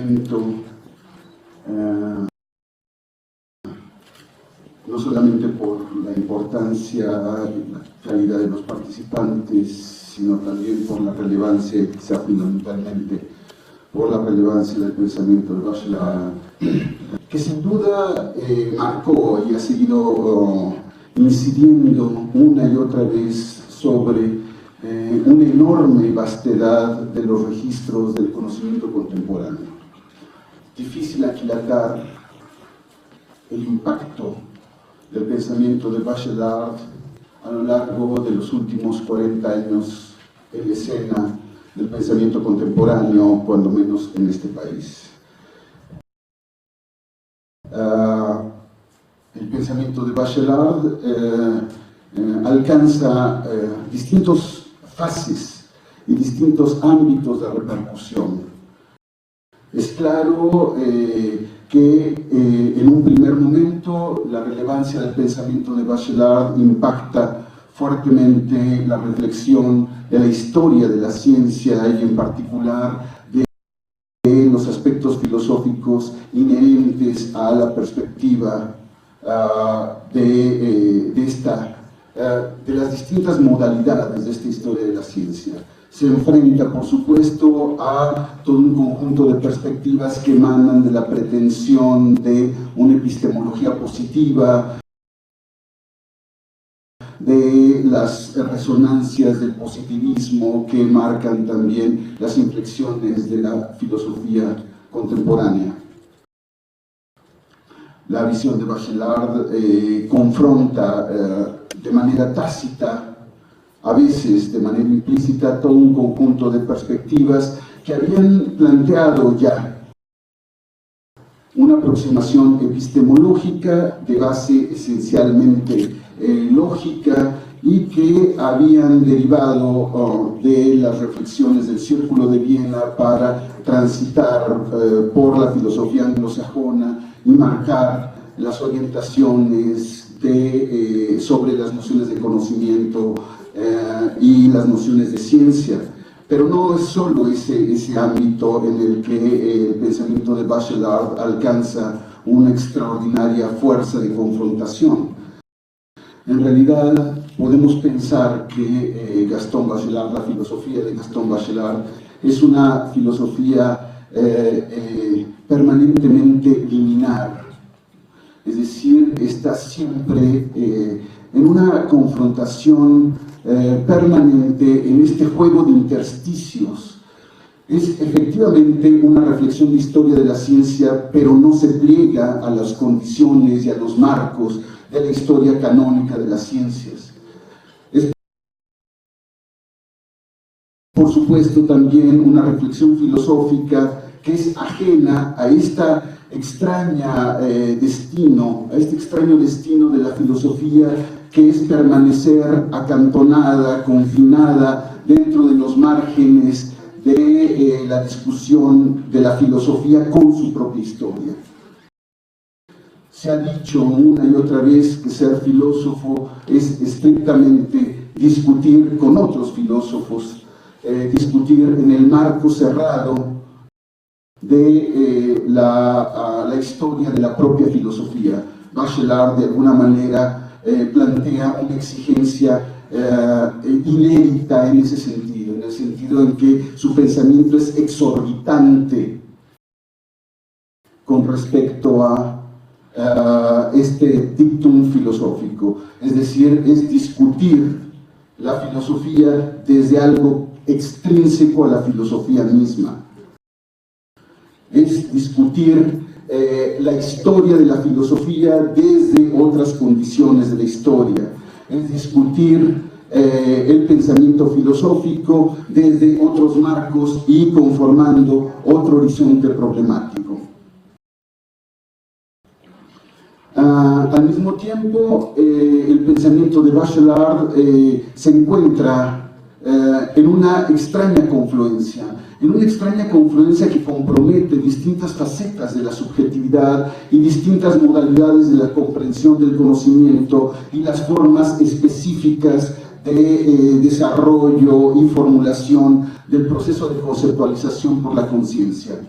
evento, no solamente por la importancia y la calidad de los participantes, sino también por la relevancia, quizá fundamentalmente por la relevancia del pensamiento de Bachelard, que sin duda marcó y ha seguido incidiendo una y otra vez sobre una enorme vastedad de los registros del conocimiento contemporáneo. Difícil aquilatar el impacto del pensamiento de Bachelard a lo largo de los últimos 40 años en la escena del pensamiento contemporáneo, cuando menos en este país. El pensamiento de Bachelard alcanza distintas fases y distintos ámbitos de repercusión. Es claro que en un primer momento la relevancia del pensamiento de Bachelard impacta fuertemente la reflexión de la historia de la ciencia y en particular de los aspectos filosóficos inherentes a la perspectiva de las distintas modalidades de esta historia de la ciencia. Se enfrenta, por supuesto, a todo un conjunto de perspectivas que emanan de la pretensión de una epistemología positiva, de las resonancias del positivismo que marcan también las inflexiones de la filosofía contemporánea. La visión de Bachelard confronta de manera tácita, a veces de manera implícita, todo un conjunto de perspectivas que habían planteado ya una aproximación epistemológica de base esencialmente lógica y que habían derivado de las reflexiones del Círculo de Viena para transitar por la filosofía anglosajona y marcar las orientaciones sobre las nociones de conocimiento y las nociones de ciencia. Pero no es solo ese ámbito en el que el pensamiento de Bachelard alcanza una extraordinaria fuerza de confrontación. En realidad podemos pensar que Gaston Bachelard, la filosofía de Gaston Bachelard, es una filosofía permanentemente liminar, es decir, está siempre en una confrontación permanente, en este juego de intersticios. Es efectivamente una reflexión de historia de la ciencia, pero no se pliega a las condiciones y a los marcos de la historia canónica de las ciencias. Es, por supuesto, también una reflexión filosófica que es ajena a este extraño destino de la filosofía, que es permanecer acantonada, confinada dentro de los márgenes de la discusión de la filosofía con su propia historia. Se ha dicho una y otra vez que ser filósofo es estrictamente discutir con otros filósofos, discutir en el marco cerrado de la historia de la propia filosofía. Bachelard, de alguna manera, plantea una exigencia inédita en ese sentido, en el sentido en que su pensamiento es exorbitante con respecto a este dictum filosófico, es decir, es discutir la filosofía desde algo extrínseco a la filosofía misma, es discutir la historia de la filosofía desde otras condiciones de la historia, es discutir el pensamiento filosófico desde otros marcos y conformando otro horizonte problemático. Al mismo tiempo, el pensamiento de Bachelard se encuentra en una extraña confluencia que compromete distintas facetas de la subjetividad y distintas modalidades de la comprensión del conocimiento y las formas específicas de desarrollo y formulación del proceso de conceptualización por la conciencia.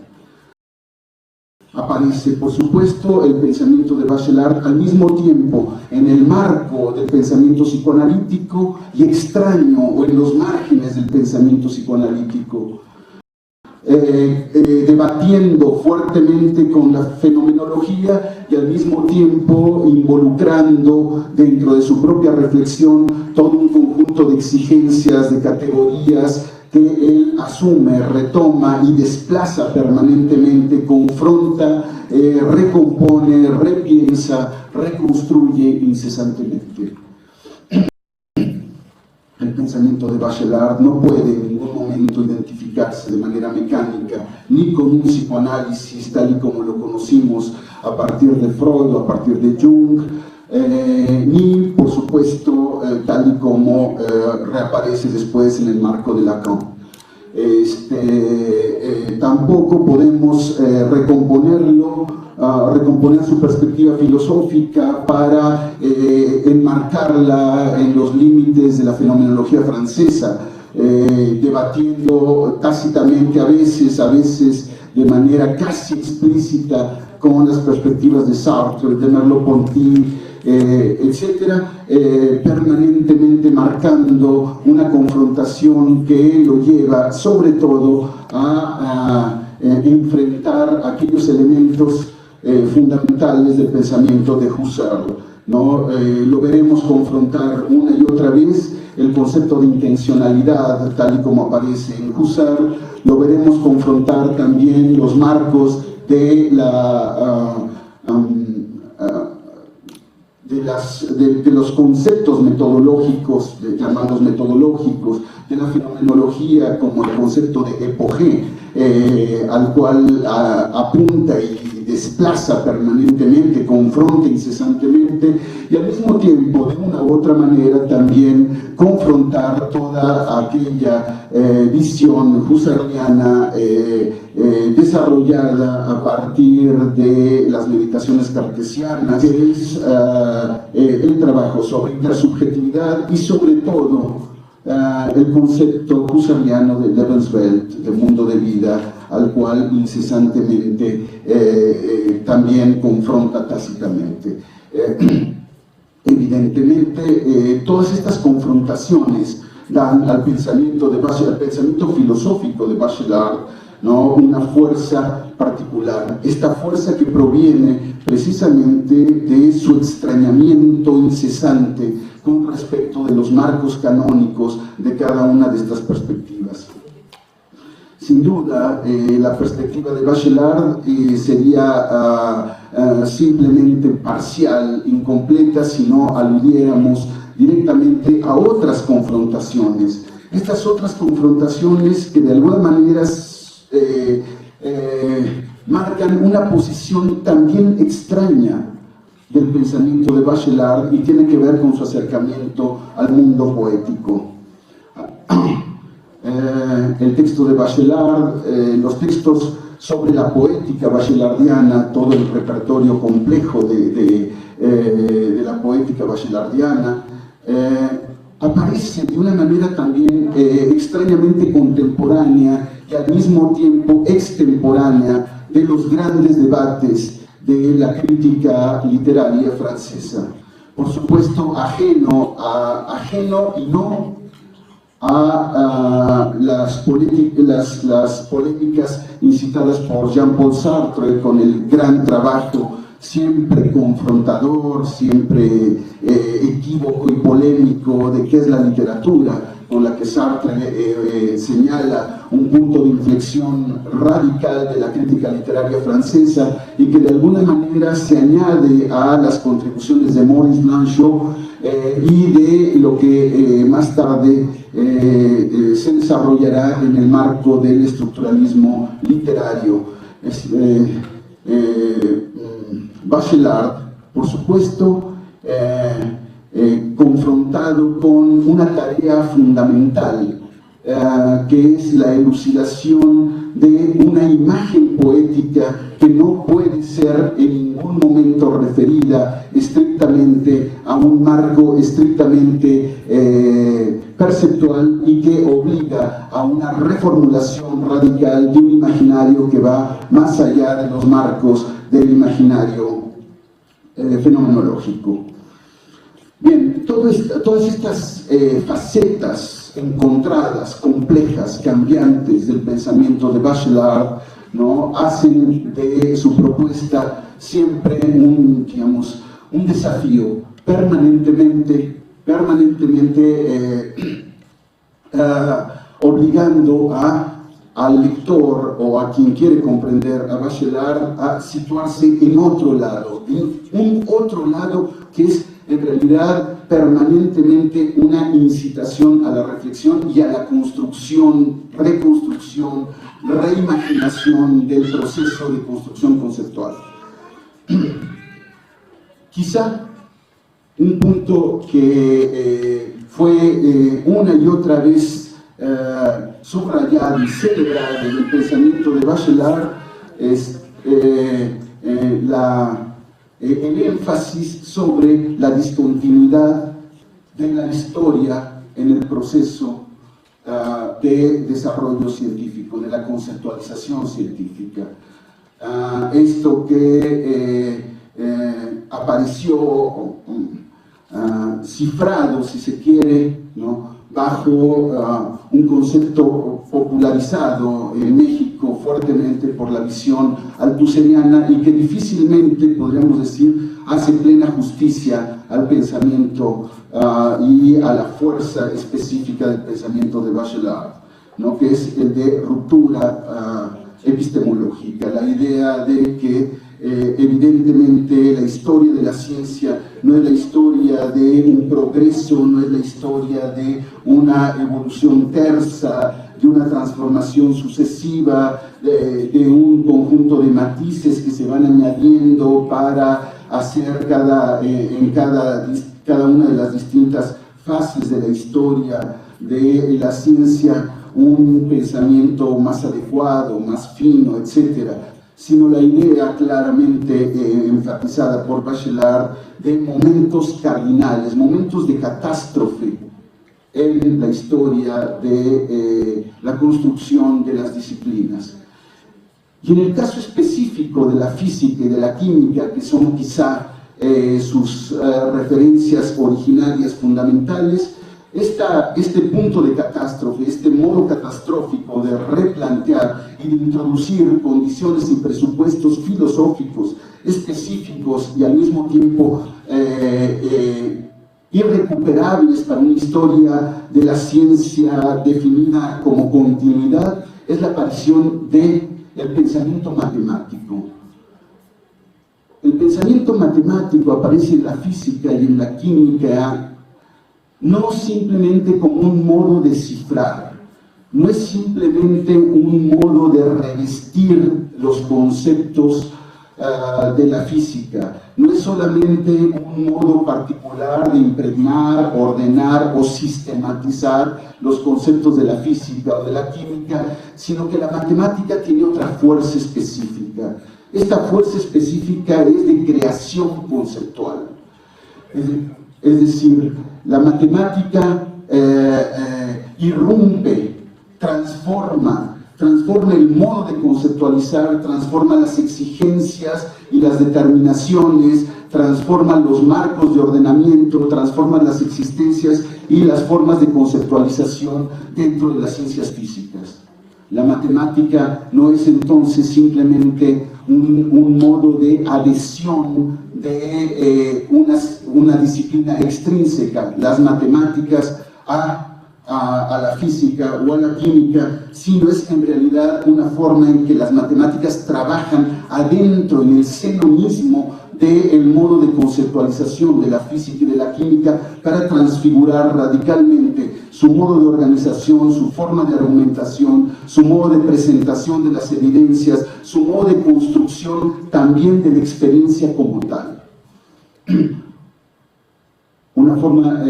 aparece, por supuesto, el pensamiento de Bachelard al mismo tiempo en el marco del pensamiento psicoanalítico y extraño o en los márgenes del pensamiento psicoanalítico, debatiendo fuertemente con la fenomenología y al mismo tiempo involucrando dentro de su propia reflexión todo un conjunto de exigencias, de categorías que él asume, retoma y desplaza permanentemente, confronta, recompone, repiensa, reconstruye incesantemente. El pensamiento de Bachelard no puede en ningún momento identificarse de manera mecánica, ni con un psicoanálisis tal y como lo conocimos a partir de Freud o a partir de Jung, ni, por supuesto, tal y como reaparece después en el marco de Lacan. Tampoco podemos recomponer su perspectiva filosófica para enmarcarla en los límites de la fenomenología francesa, debatiendo tácitamente a veces de manera casi explícita con las perspectivas de Sartre, de Merleau-Ponty, etcétera, permanentemente marcando una confrontación que lo lleva sobre todo a enfrentar aquellos elementos fundamentales del pensamiento de Husserl, ¿no? Lo veremos confrontar una y otra vez el concepto de intencionalidad tal y como aparece en Husserl, lo veremos confrontar también los marcos de los conceptos metodológicos, llamados metodológicos, de la fenomenología como el concepto de epogé, al cual apunta y desplaza permanentemente, confronta incesantemente, y al mismo tiempo, de una u otra manera, también confrontar toda aquella visión husserliana desarrollada a partir de las meditaciones cartesianas, que es el trabajo sobre intersubjetividad y sobre todo el concepto husserliano de Lebenswelt, de mundo de vida, al cual incesantemente también confronta tácitamente. Evidentemente, todas estas confrontaciones dan al pensamiento filosófico de Bachelard, ¿no?, una fuerza particular, esta fuerza que proviene precisamente de su extrañamiento incesante con respecto de los marcos canónicos de cada una de estas perspectivas. Sin duda, la perspectiva de Bachelard sería simplemente parcial, incompleta, si no aludiéramos directamente a otras confrontaciones. Estas otras confrontaciones que de alguna manera marcan una posición también extraña del pensamiento de Bachelard y tiene que ver con su acercamiento al mundo poético. El texto de Bachelard, los textos sobre la poética bachelardiana, todo el repertorio complejo de la poética bachelardiana, aparece de una manera también extrañamente contemporánea y al mismo tiempo extemporánea de los grandes debates de la crítica literaria francesa. Por supuesto, ajeno y no a las polémicas incitadas por Jean-Paul Sartre con el gran trabajo siempre confrontador, siempre equívoco y polémico de qué es la literatura, con la que Sartre señala un punto de inflexión radical de la crítica literaria francesa y que de alguna manera se añade a las contribuciones de Maurice Blanchot y de lo que más tarde se desarrollará en el marco del estructuralismo literario. Bachelard, por supuesto, confrontado con una tarea fundamental, que es la elucidación de una imagen poética que no puede ser en ningún momento referida estrictamente a un marco estrictamente perceptual y que obliga a una reformulación radical de un imaginario que va más allá de los marcos del imaginario fenomenológico. Bien, todas estas facetas encontradas, complejas, cambiantes del pensamiento de Bachelard, ¿no?, hacen de su propuesta siempre un desafío permanentemente obligando al lector o a quien quiere comprender a Bachelard a situarse en otro lado, en un otro lado que es en realidad permanentemente una incitación a la reflexión y a la construcción, reconstrucción, reimaginación del proceso de construcción conceptual. Quizá un punto que fue una y otra vez subrayado y celebrado en el pensamiento de Bachelard es el énfasis sobre la discontinuidad de la historia en el proceso de desarrollo científico, de la conceptualización científica. Esto que apareció cifrado, si se quiere, ¿no?, bajo un concepto popularizado en México fuertemente por la visión althuseriana y que difícilmente, podríamos decir, hace plena justicia al pensamiento y a la fuerza específica del pensamiento de Bachelard, ¿no?, que es el de ruptura epistemológica, la idea de que evidentemente la historia de la ciencia no es la historia de un progreso, no es la historia de una evolución tersa, de una transformación sucesiva, de un conjunto de matices que se van añadiendo para hacer cada una de las distintas fases de la historia de la ciencia un pensamiento más adecuado, más fino, etcétera, sino la idea claramente enfatizada por Bachelard de momentos cardinales, momentos de catástrofe en la historia de la construcción de las disciplinas. Y en el caso específico de la física y de la química, que son quizá sus referencias originarias fundamentales, este punto de catástrofe, este modo catastrófico de replantear y de introducir condiciones y presupuestos filosóficos específicos y al mismo tiempo irrecuperables para una historia de la ciencia definida como continuidad, es la aparición del pensamiento matemático. El pensamiento matemático aparece en la física y en la química no simplemente como un modo de cifrar, no es simplemente un modo de revestir los conceptos de la física, no es solamente un modo particular de impregnar, ordenar o sistematizar los conceptos de la física o de la química, sino que la matemática tiene otra fuerza específica. Esta fuerza específica es de creación conceptual. Es decir, la matemática irrumpe, transforma el modo de conceptualizar, transforma las exigencias y las determinaciones, transforma los marcos de ordenamiento, transforma las existencias y las formas de conceptualización dentro de las ciencias físicas. La matemática no es entonces simplemente un modo de adhesión de una disciplina extrínseca, las matemáticas a la física o a la química, sino es en realidad una forma en que las matemáticas trabajan adentro, en el seno mismo del modo de conceptualización de la física y de la química para transfigurar radicalmente su modo de organización, su forma de argumentación, su modo de presentación de las evidencias, su modo de construcción también de la experiencia como tal. Una forma,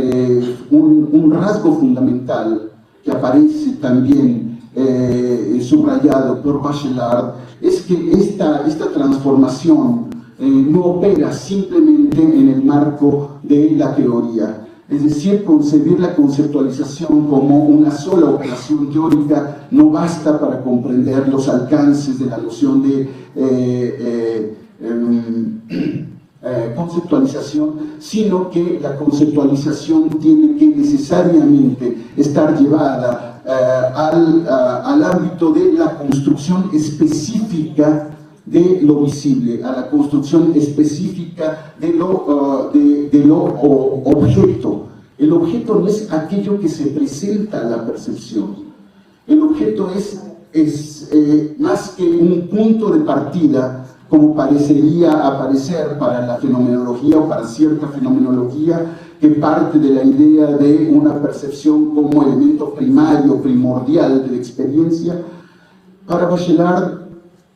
un rasgo fundamental que aparece también subrayado por Bachelard es que esta transformación no opera simplemente en el marco de la teoría. Es decir, concebir la conceptualización como una sola operación teórica no basta para comprender los alcances de la noción de conceptualización, sino que la conceptualización tiene que necesariamente estar llevada al ámbito de la construcción específica de lo visible, a la construcción específica de lo objeto. El objeto no es aquello que se presenta a la percepción. El objeto es más que un punto de partida, como parecería aparecer para la fenomenología o para cierta fenomenología, que parte de la idea de una percepción como elemento primario, primordial de la experiencia. Para Bachelard,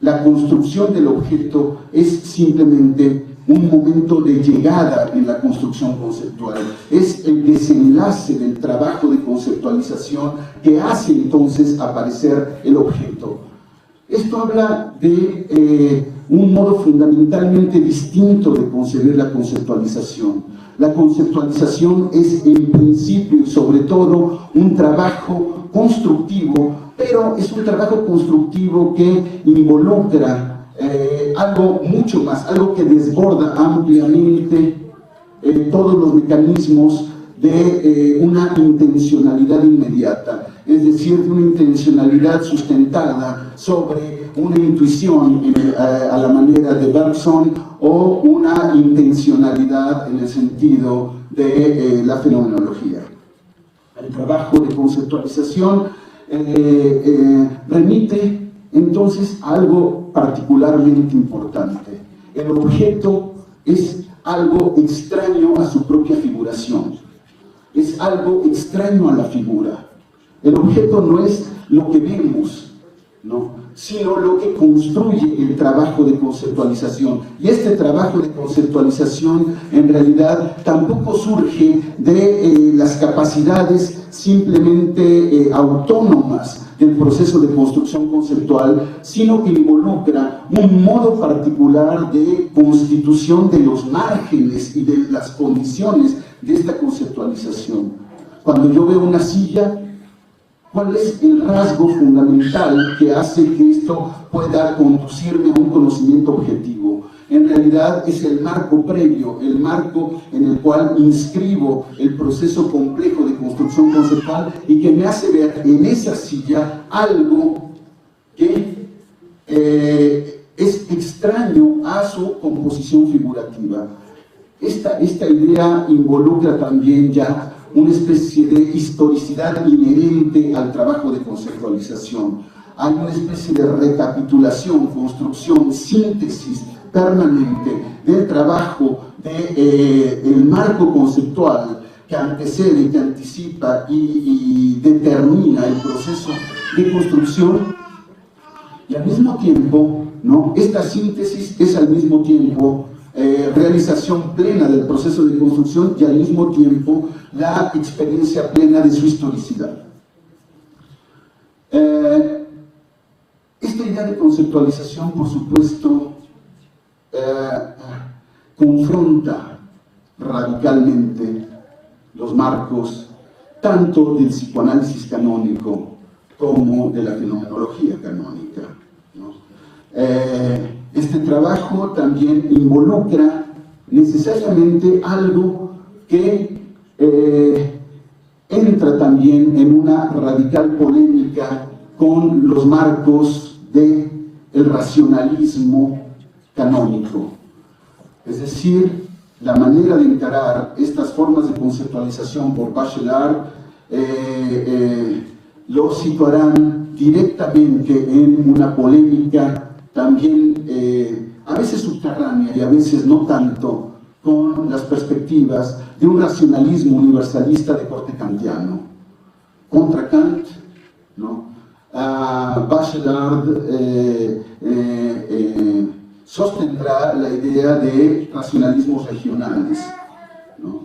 la construcción del objeto es simplemente un momento de llegada en la construcción conceptual. Es el desenlace del trabajo de conceptualización que hace entonces aparecer el objeto. Esto habla de un modo fundamentalmente distinto de concebir la conceptualización. La conceptualización es en principio y sobre todo un trabajo constructivo, pero es un trabajo constructivo que involucra algo mucho más, algo que desborda ampliamente todos los mecanismos de una intencionalidad inmediata, es decir, de una intencionalidad sustentada sobre una intuición a la manera de Bergson o una intencionalidad en el sentido de la fenomenología. El trabajo de conceptualización remite entonces a algo particularmente importante. El objeto es algo extraño a su propia figuración, es algo extraño a la figura. El objeto no es lo que vemos, ¿no?, sino lo que construye el trabajo de conceptualización. Y este trabajo de conceptualización en realidad tampoco surge de las capacidades simplemente autónomas del proceso de construcción conceptual, sino que involucra un modo particular de constitución de los márgenes y de las condiciones de esta conceptualización. Cuando yo veo una silla, ¿cuál es el rasgo fundamental que hace que esto pueda conducirme a un conocimiento objetivo? En realidad es el marco previo, el marco en el cual inscribo el proceso complejo de construcción conceptual y que me hace ver en esa silla algo que es extraño a su composición figurativa. Esta idea involucra también ya una especie de historicidad inherente al trabajo de conceptualización. Hay una especie de recapitulación, construcción, síntesis permanente del trabajo del marco conceptual que antecede, que anticipa y determina el proceso de construcción, y al mismo tiempo, ¿no?, esta síntesis es al mismo tiempo realización plena del proceso de construcción y al mismo tiempo la experiencia plena de su historicidad. Esta idea de conceptualización, por supuesto, confronta radicalmente los marcos tanto del psicoanálisis canónico como de la fenomenología canónica, ¿no? Este trabajo también involucra necesariamente algo que entra también en una radical polémica con los marcos del racionalismo canónico. Es decir, la manera de encarar estas formas de conceptualización por Bachelard lo situarán directamente en una polémica también a veces subterránea y a veces no tanto, con las perspectivas de un racionalismo universalista de corte kantiano. Contra Kant, ¿no?, Bachelard sostendrá la idea de racionalismos regionales, ¿no?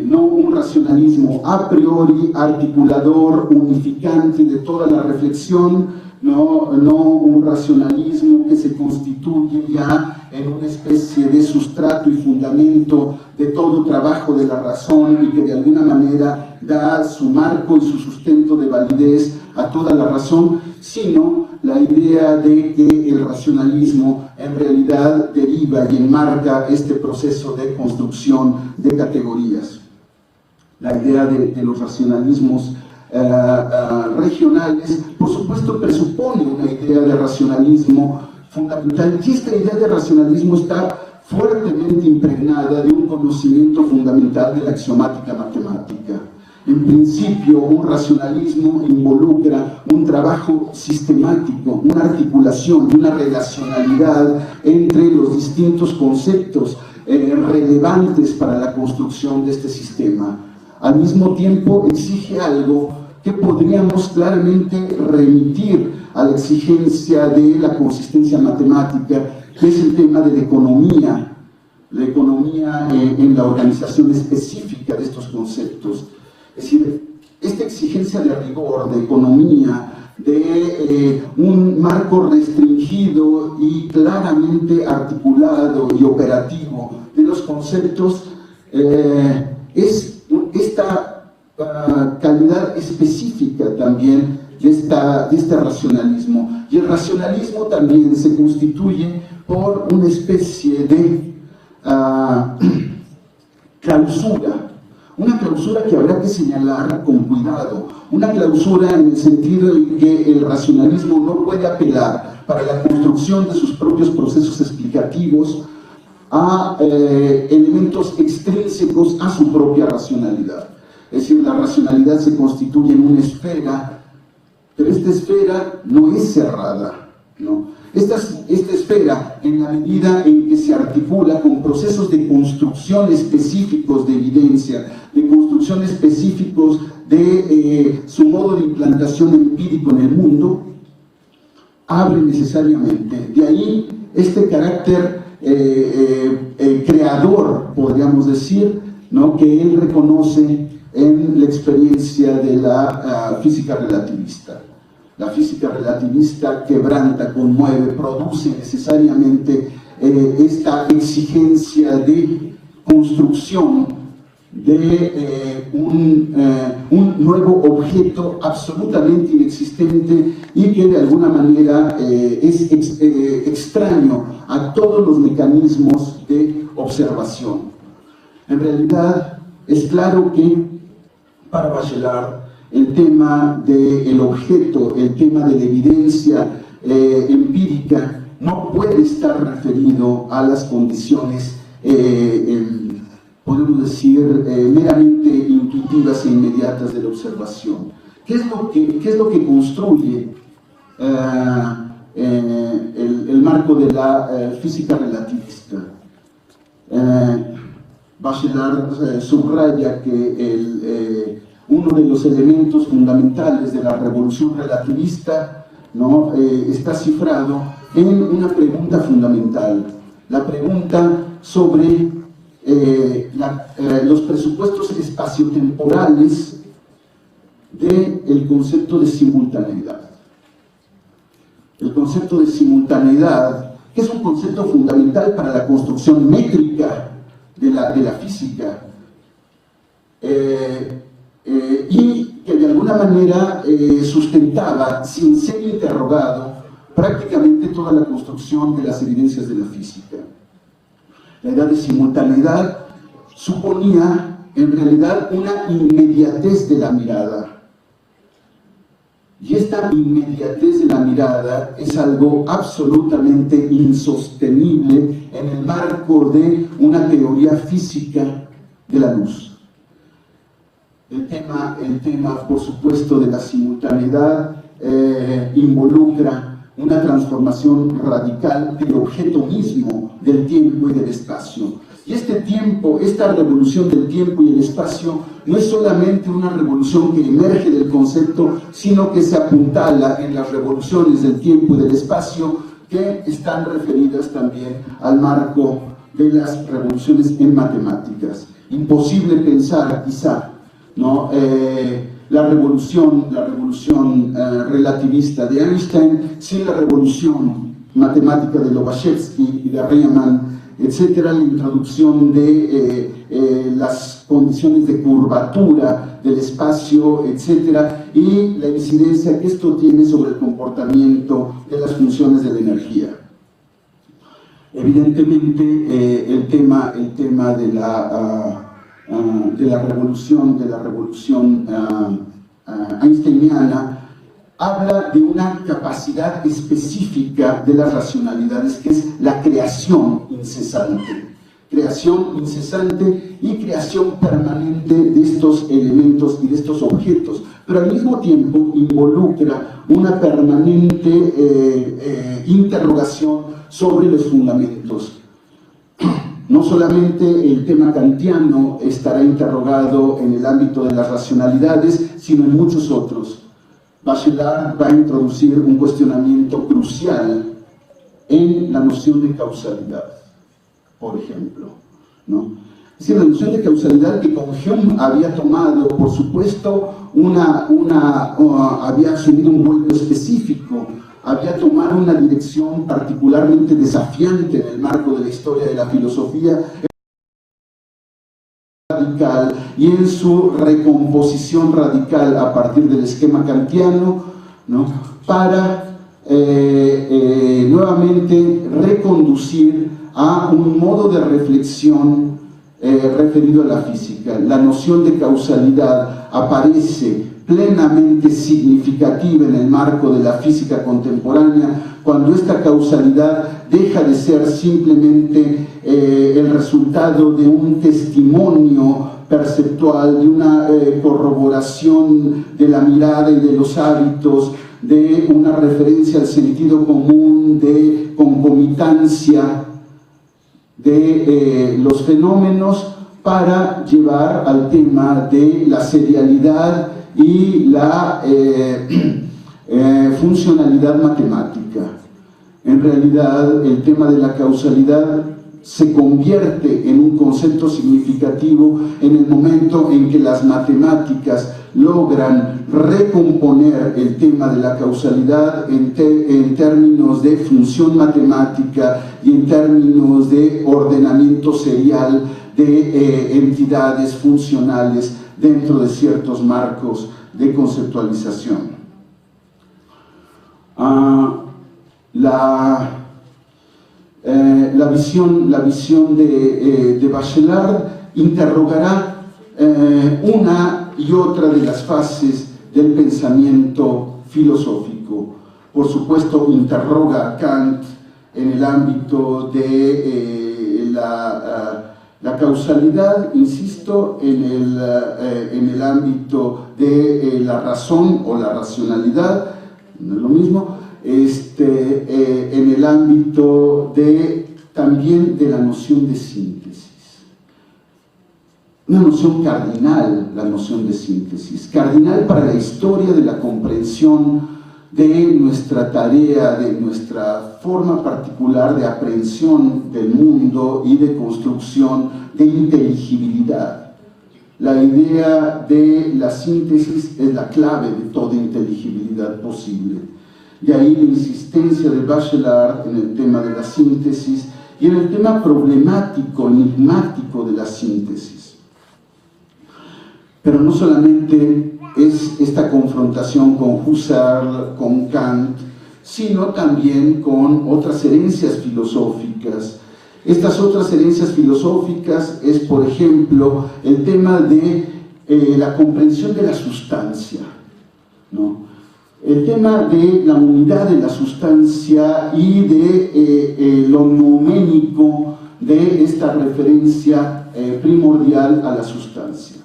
No un racionalismo a priori articulador, unificante de toda la reflexión, no un racionalismo que se constituye ya en una especie de sustrato y fundamento de todo trabajo de la razón y que de alguna manera da su marco y su sustento de validez a toda la razón, sino la idea de que el racionalismo en realidad deriva y enmarca este proceso de construcción de categorías. La idea de los racionalismos regionales, por supuesto, presupone una idea de racionalismo fundamental, y esta idea de racionalismo está fuertemente impregnada de un conocimiento fundamental de la axiomática matemática. En principio, un racionalismo involucra un trabajo sistemático, una articulación, una relacionalidad entre los distintos conceptos relevantes para la construcción de este sistema. Al mismo tiempo, exige algo que podríamos claramente remitir a la exigencia de la consistencia matemática, que es el tema de la economía en la organización específica de estos conceptos. Es decir, esta exigencia de rigor, de economía, de un marco restringido y claramente articulado y operativo de los conceptos, es esta calidad específica también de este racionalismo. Y el racionalismo también se constituye por una especie de clausura, una clausura que habrá que señalar con cuidado, una clausura en el sentido de que el racionalismo no puede apelar para la construcción de sus propios procesos explicativos a elementos extrínsecos a su propia racionalidad. Es decir, la racionalidad se constituye en una esfera, pero esta esfera no es cerrada, ¿no? Esta esfera, en la medida en que se articula con procesos de construcción específicos de evidencia, de construcción específicos de su modo de implantación empírico en el mundo, abre necesariamente. De ahí este carácter creador, podríamos decir, ¿no?, que él reconoce en la experiencia de la física relativista. La física relativista quebranta, conmueve, produce necesariamente esta exigencia de construcción de un nuevo objeto absolutamente inexistente y que de alguna manera es extraño a todos los mecanismos de observación. En realidad, es claro que para Bachelard el tema del objeto, el tema de la evidencia empírica no puede estar referido a las condiciones, podemos decir, meramente intuitivas e inmediatas de la observación. ¿Qué es lo que construye el marco de la física relativista? Bachelard subraya que uno de los elementos fundamentales de la revolución relativista, ¿no?, está cifrado en una pregunta fundamental, la pregunta sobre los presupuestos espaciotemporales del concepto de simultaneidad. El concepto de simultaneidad, que es un concepto fundamental para la construcción métrica de la física, y que de alguna manera sustentaba, sin ser interrogado, prácticamente toda la construcción de las evidencias de la física. La idea de simultaneidad suponía en realidad una inmediatez de la mirada. Y esta inmediatez de la mirada es algo absolutamente insostenible en el marco de una teoría física de la luz. El tema, por supuesto, de la simultaneidad involucra una transformación radical del objeto mismo del tiempo y del espacio. Y este tiempo, esta revolución del tiempo y el espacio, no es solamente una revolución que emerge del concepto, sino que se apuntala en las revoluciones del tiempo y del espacio que están referidas también al marco de las revoluciones en matemáticas. Imposible pensar, quizá, ¿no?, la revolución relativista de Einstein sin la revolución matemática de Lobachevsky y de Riemann etcétera, la introducción de las condiciones de curvatura del espacio, etcétera, y la incidencia que esto tiene sobre el comportamiento de las funciones de la energía. Evidentemente, el tema de la revolución einsteiniana habla de una capacidad específica de las racionalidades, que es la creación incesante y creación permanente de estos elementos y de estos objetos, pero al mismo tiempo involucra una permanente interrogación sobre los fundamentos. No solamente el tema kantiano estará interrogado en el ámbito de las racionalidades, sino en muchos otros. Bachelard va a introducir un cuestionamiento crucial en la noción de causalidad, por ejemplo, ¿no? Es decir, la noción de causalidad que con Hume había tomado, por supuesto, había asumido un vuelco específico, había tomado una dirección particularmente desafiante en el marco de la historia de la filosofía radical y en su recomposición radical a partir del esquema kantiano, ¿no? Para nuevamente reconducir a un modo de reflexión referido a la física. La noción de causalidad aparece plenamente significativa en el marco de la física contemporánea, cuando esta causalidad deja de ser simplemente el resultado de un testimonio perceptual, de una corroboración de la mirada y de los hábitos, de una referencia al sentido común, de concomitancia de los fenómenos, para llevar al tema de la serialidad y la funcionalidad matemática. En realidad, el tema de la causalidad se convierte en un concepto significativo en el momento en que las matemáticas logran recomponer el tema de la causalidad en términos de función matemática y en términos de ordenamiento serial de entidades funcionales dentro de ciertos marcos de conceptualización. La visión de Bachelard interrogará una y otra de las fases del pensamiento filosófico. Por supuesto, interroga a Kant en el ámbito de la causalidad, insisto, en el ámbito de la razón o la racionalidad, no es lo mismo, en el ámbito también de la noción de síntesis. Una noción cardinal, la noción de síntesis, cardinal para la historia de la comprensión de nuestra tarea, de nuestra forma particular de aprehensión del mundo y de construcción de inteligibilidad. La idea de la síntesis es la clave de toda inteligibilidad posible. De ahí la insistencia de Bachelard en el tema de la síntesis y en el tema problemático, enigmático de la síntesis. Pero no solamente es esta confrontación con Husserl, con Kant, sino también con otras herencias filosóficas. Estas otras herencias filosóficas es, por ejemplo, el tema de la comprensión de la sustancia, ¿no? El tema de la unidad de la sustancia y de lo nouménico de esta referencia primordial a la sustancia.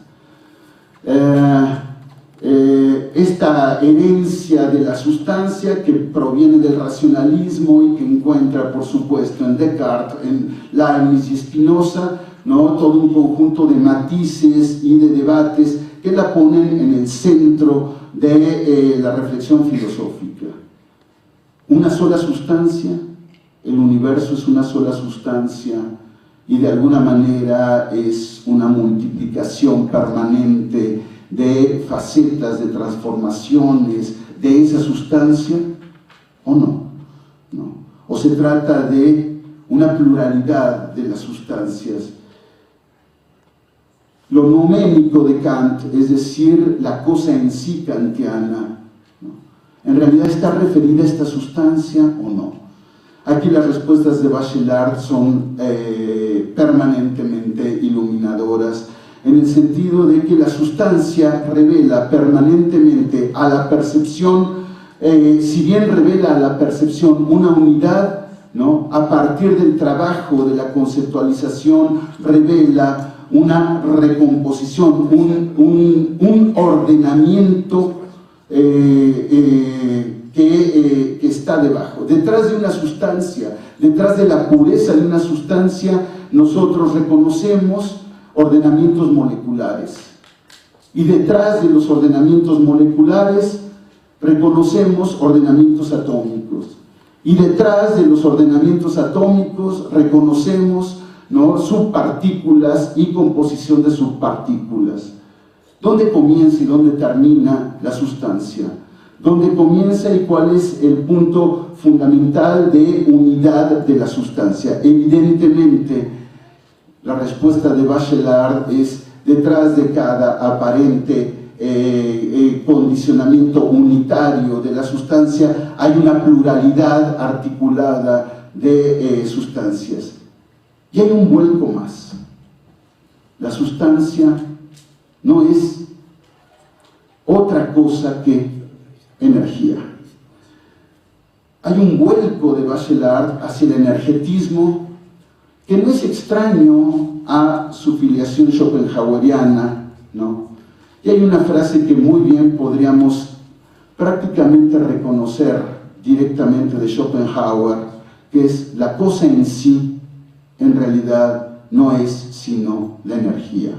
Esta herencia de la sustancia que proviene del racionalismo y que encuentra, por supuesto, en Descartes, en Leibniz y Spinoza, ¿no? Todo un conjunto de matices y de debates que la ponen en el centro de la reflexión filosófica. Una sola sustancia, el universo es una sola sustancia y de alguna manera es una multiplicación permanente de facetas, de transformaciones de esa sustancia, ¿o no? ¿No? O se trata de una pluralidad de las sustancias. Lo nouménico de Kant, es decir, la cosa en sí kantiana, ¿no? ¿En realidad está referida a esta sustancia o no? Aquí las respuestas de Bachelard son permanentemente iluminadoras, en el sentido de que la sustancia revela permanentemente a la percepción, si bien revela a la percepción una unidad, ¿no?, a partir del trabajo de la conceptualización revela una recomposición, un ordenamiento que está debajo. Detrás de una sustancia, detrás de la pureza de una sustancia, nosotros reconocemos ordenamientos moleculares. Y detrás de los ordenamientos moleculares reconocemos ordenamientos atómicos. Y detrás de los ordenamientos atómicos reconocemos, ¿no?, subpartículas y composición de subpartículas. ¿Dónde comienza y dónde termina la sustancia? ¿Dónde comienza y cuál es el punto fundamental de unidad de la sustancia? Evidentemente, la respuesta de Bachelard es: detrás de cada aparente condicionamiento unitario de la sustancia hay una pluralidad articulada de sustancias. Y hay un vuelco más. La sustancia no es otra cosa que energía. Hay un vuelco de Bachelard hacia el energetismo que no es extraño a su filiación schopenhaueriana, ¿no? Y hay una frase que muy bien podríamos prácticamente reconocer directamente de Schopenhauer, que es: la cosa en sí en realidad no es sino la energía,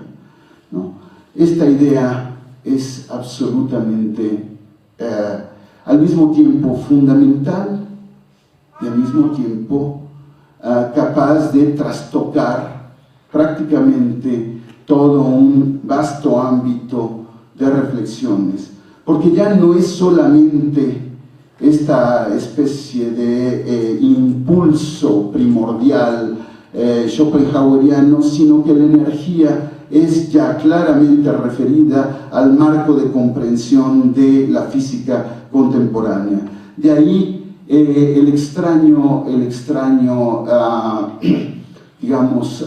¿no? Esta idea es absolutamente al mismo tiempo fundamental y al mismo tiempo capaz de trastocar prácticamente todo un vasto ámbito de reflexiones, porque ya no es solamente esta especie de impulso primordial schopenhaueriano, sino que la energía es ya claramente referida al marco de comprensión de la física contemporánea. De ahí el extraño digamos,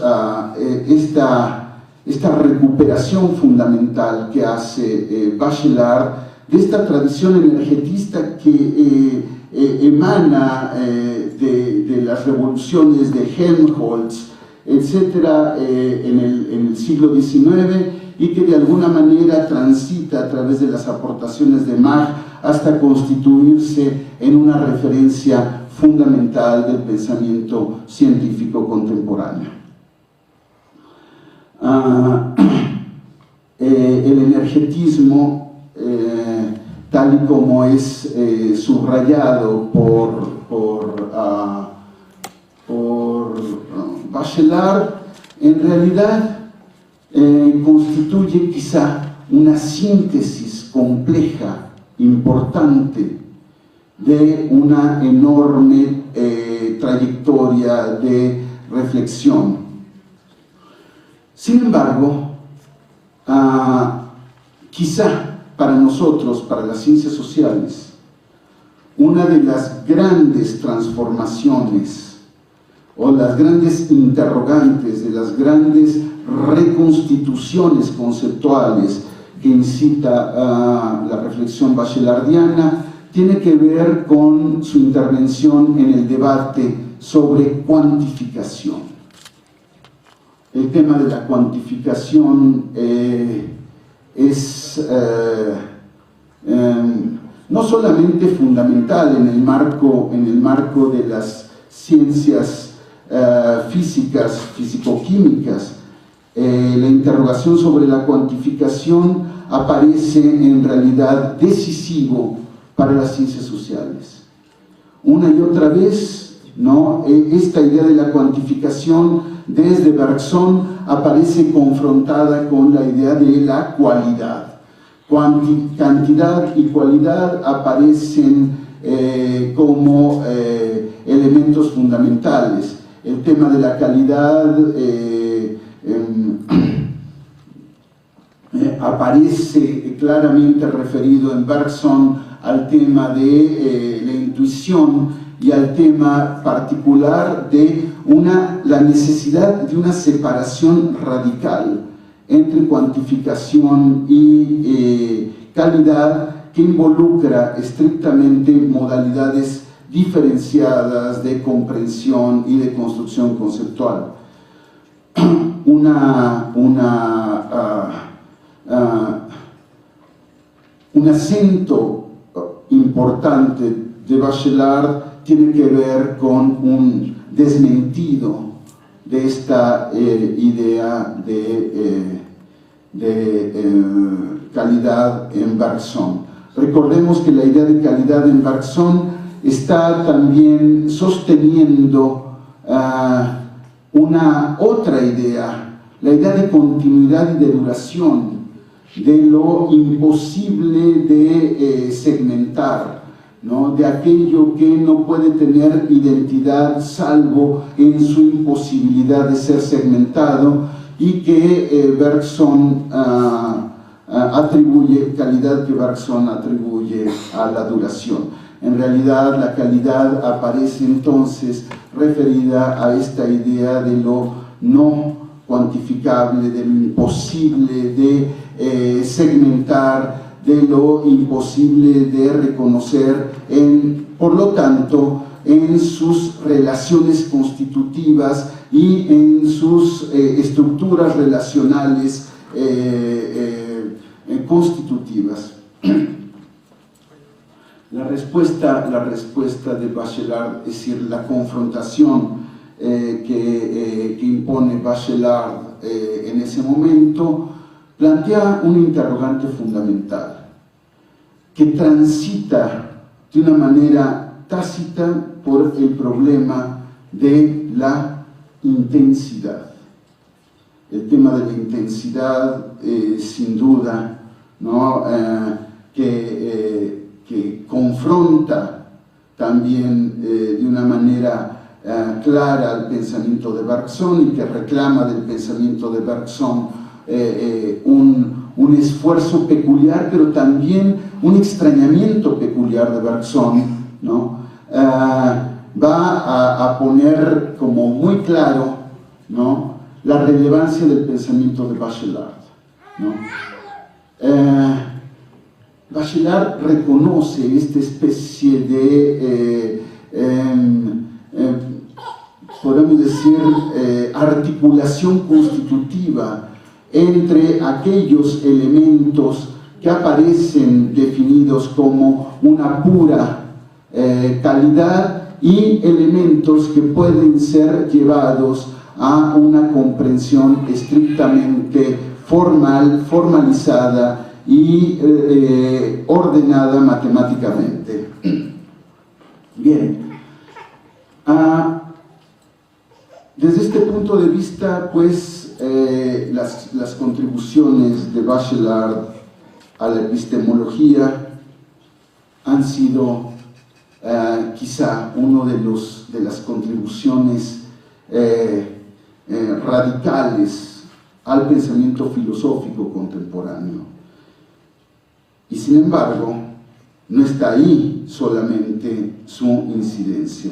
esta recuperación fundamental que hace Bachelard de esta tradición energetista que emana de las revoluciones de Helmholtz, etcétera, en el siglo XIX, y que de alguna manera transita a través de las aportaciones de Mach hasta constituirse en una referencia fundamental del pensamiento científico contemporáneo. El energetismo, tal y como es subrayado por Bachelard, en realidad constituye quizá una síntesis compleja, importante, de una enorme trayectoria de reflexión. Sin embargo, quizá para nosotros, para las ciencias sociales, una de las grandes transformaciones o las grandes interrogantes, de las grandes reconstituciones conceptuales que incita la reflexión bachelardiana, tiene que ver con su intervención en el debate sobre cuantificación. El tema de la cuantificación es no solamente fundamental en el marco de las ciencias físicas, fisicoquímicas. La interrogación sobre la cuantificación aparece en realidad decisivo para las ciencias sociales. Una y otra vez, ¿no?, esta idea de la cuantificación desde Bergson aparece confrontada con la idea de la cualidad. Cantidad y cualidad aparecen como elementos fundamentales. El tema de la calidad aparece claramente referido en Bergson al tema de la intuición y al tema particular de la necesidad de una separación radical entre cuantificación y calidad, que involucra estrictamente modalidades diferenciadas de comprensión y de construcción conceptual. Un acento importante de Bachelard tiene que ver con un desmentido de esta idea de calidad en Bergson. Recordemos que la idea de calidad en Bergson está también sosteniendo una otra idea, la idea de continuidad y de duración, de lo imposible de segmentar, ¿no? De aquello que no puede tener identidad salvo en su imposibilidad de ser segmentado, y que Bergson atribuye, calidad que Bergson atribuye a la duración. En realidad la calidad aparece entonces referida a esta idea de lo no cuantificable, de lo imposible de segmentar, de lo imposible de reconocer, por lo tanto, en sus relaciones constitutivas y en sus estructuras relacionales constitutivas. La respuesta de Bachelard, es decir, la confrontación que impone Bachelard en ese momento, plantea un interrogante fundamental que transita de una manera tácita por el problema de la intensidad. El tema de la intensidad, sin duda, ¿no? Que confronta también de una manera clara al pensamiento de Bergson, y que reclama del pensamiento de Bergson un esfuerzo peculiar, pero también un extrañamiento peculiar de Bergson, ¿no? Va a poner como muy claro, ¿no?, la relevancia del pensamiento de Bachelard, ¿no? Bachelard reconoce esta especie de, podemos decir, articulación constitutiva entre aquellos elementos que aparecen definidos como una pura calidad y elementos que pueden ser llevados a una comprensión estrictamente formalizada y ordenada matemáticamente. Bien, desde este punto de vista, pues, las contribuciones de Bachelard a la epistemología han sido quizá uno de las contribuciones radicales al pensamiento filosófico contemporáneo. Y sin embargo, no está ahí solamente su incidencia.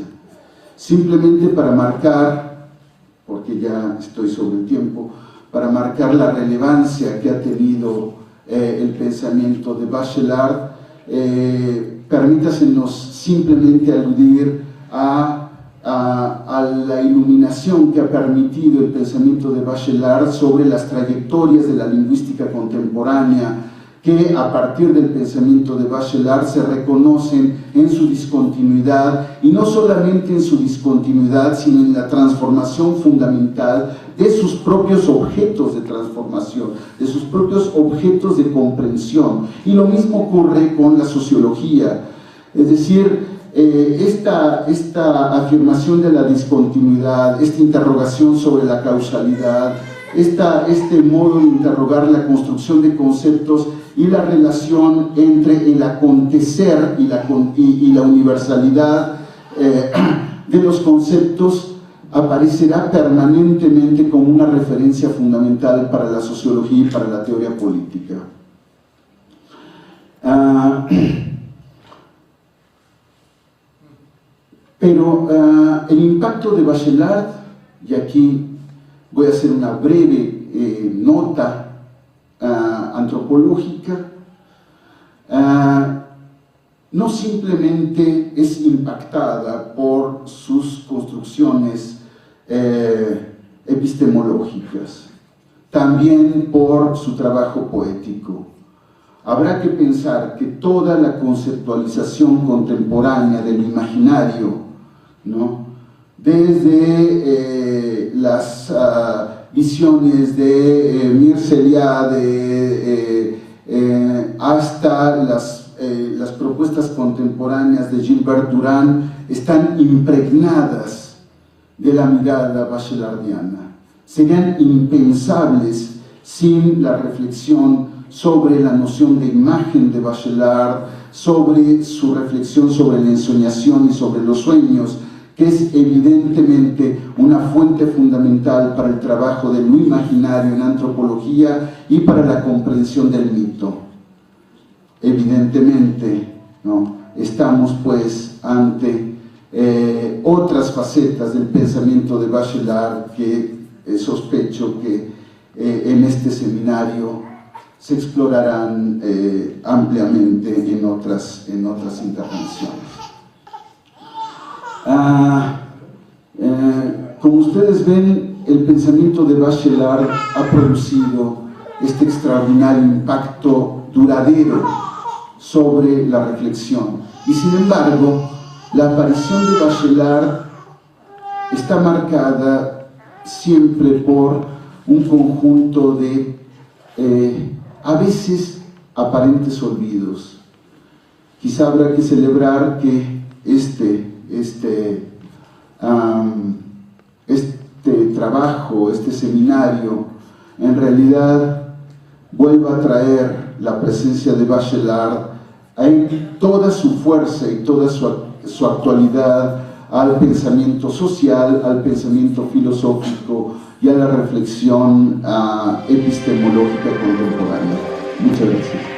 Simplemente para marcar, porque ya estoy sobre el tiempo, para marcar la relevancia que ha tenido el pensamiento de Bachelard, permítasenos simplemente aludir a la iluminación que ha permitido el pensamiento de Bachelard sobre las trayectorias de la lingüística contemporánea, que a partir del pensamiento de Bachelard se reconocen en su discontinuidad, y no solamente en su discontinuidad, sino en la transformación fundamental de sus propios objetos de transformación, de sus propios objetos de comprensión. Y lo mismo ocurre con la sociología, es decir, esta afirmación de la discontinuidad, esta interrogación sobre la causalidad, este modo de interrogar la construcción de conceptos y la relación entre el acontecer y la universalidad de los conceptos, aparecerá permanentemente como una referencia fundamental para la sociología y para la teoría política. Pero el impacto de Bachelard, y aquí voy a hacer una breve nota antropológica, no simplemente es impactada por sus construcciones epistemológicas, también por su trabajo poético. Habrá que pensar que toda la conceptualización contemporánea del imaginario, ¿no?, desde las visiones de Mircea Eliade hasta las propuestas contemporáneas de Gilbert Durand, están impregnadas de la mirada bachelardiana. Serían impensables sin la reflexión sobre la noción de imagen de Bachelard, sobre su reflexión sobre la ensoñación y sobre los sueños, que es evidentemente una fuente fundamental para el trabajo de lo imaginario en antropología y para la comprensión del mito. Evidentemente, ¿no?, estamos pues ante otras facetas del pensamiento de Bachelard que sospecho que en este seminario se explorarán ampliamente en otras intervenciones. Como ustedes ven, el pensamiento de Bachelard ha producido este extraordinario impacto duradero sobre la reflexión. Y sin embargo, la aparición de Bachelard está marcada siempre por un conjunto de, a veces, aparentes olvidos. Quizá habrá que celebrar que este trabajo, este seminario, en realidad vuelva a traer la presencia de Bachelard en toda su fuerza y toda su actualidad al pensamiento social, al pensamiento filosófico y a la reflexión epistemológica contemporánea. Muchas gracias.